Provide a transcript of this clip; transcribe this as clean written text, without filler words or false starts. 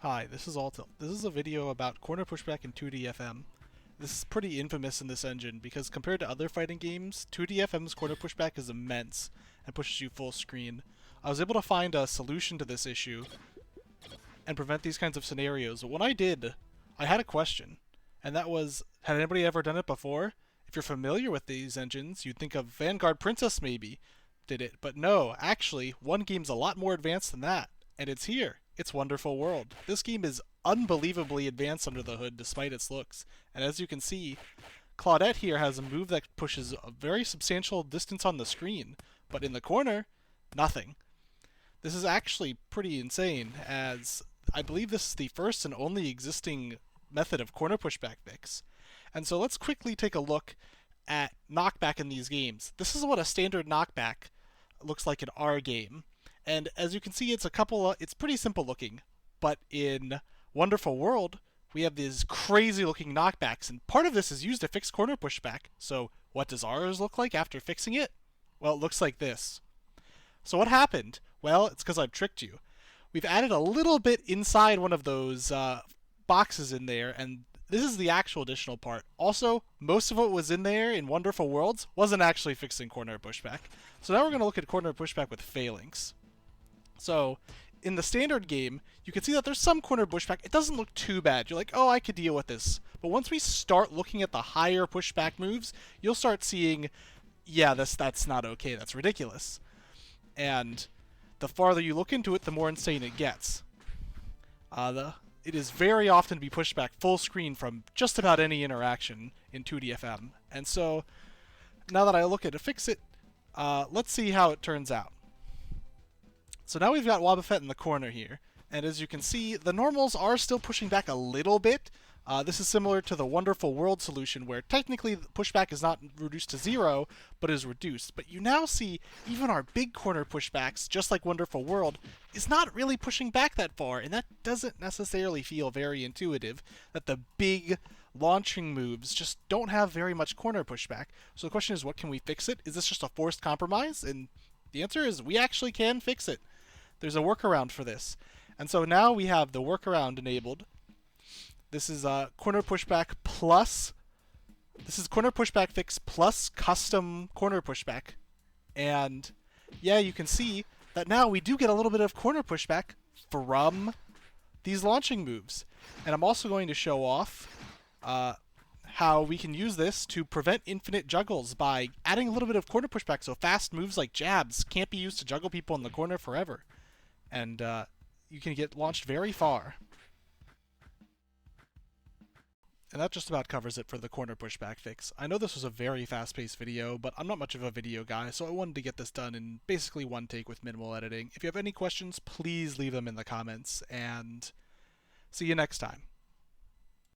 Hi, this is Altil. This is a video about corner pushback in 2D-FM. This is pretty infamous in this engine because compared to other fighting games, 2D-FM's corner pushback is immense and pushes you full screen. I was able to find a solution to this issue and prevent these kinds of scenarios. When I did, I had a question, and that was, had anybody ever done it before? If you're familiar with these engines, you'd think of Vanguard Princess maybe did it, but no, actually, one game's a lot more advanced than that, and it's here. It's Wonderful World. This game is unbelievably advanced under the hood despite its looks. And as you can see, Claudette here has a move that pushes a very substantial distance on the screen, but in the corner, nothing. This is actually pretty insane, as I believe this is the first and only existing method of corner pushback fix. And so let's quickly take a look at knockback in these games. This is what a standard knockback looks like in our game. And as you can see, it's pretty simple looking. But in Wonderful World, we have these crazy looking knockbacks, and part of this is used to fix corner pushback. So what does ours look like after fixing it? Well, it looks like this. So what happened? Well, it's because I've tricked you. We've added a little bit inside one of those boxes in there, and this is the actual additional part. Also, most of what was in there in Wonderful Worlds wasn't actually fixing corner pushback. So now we're going to look at corner pushback with Falinks. So, in the standard game, you can see that there's some corner pushback. It doesn't look too bad. You're like, oh, I could deal with this. But once we start looking at the higher pushback moves, you'll start seeing, yeah, that's not okay. That's ridiculous. And the farther you look into it, the more insane it gets. It is very often to be pushed back full screen from just about any interaction in 2D-FM. And so, now that I look at to fix it, let's see how it turns out. So now we've got Wobbuffet in the corner here, and as you can see, the normals are still pushing back a little bit. This is similar to the Wonderful World solution, where technically the pushback is not reduced to 0, but is reduced. But you now see even our big corner pushbacks, just like Wonderful World, is not really pushing back that far, and that doesn't necessarily feel very intuitive, that the big launching moves just don't have very much corner pushback. So the question is, what can we fix it? Is this just a forced compromise? And the answer is, we actually can fix it. There's a workaround for this. And so now we have the workaround enabled. This is corner pushback plus. This is corner pushback fix plus custom corner pushback. And yeah, you can see that now we do get a little bit of corner pushback from these launching moves. And I'm also going to show off how we can use this to prevent infinite juggles by adding a little bit of corner pushback, so fast moves like jabs can't be used to juggle people in the corner forever. And you can get launched very far. And that just about covers it for the corner pushback fix. I know this was a very fast-paced video, but I'm not much of a video guy, so I wanted to get this done in basically one take with minimal editing. If you have any questions, please leave them in the comments, and see you next time.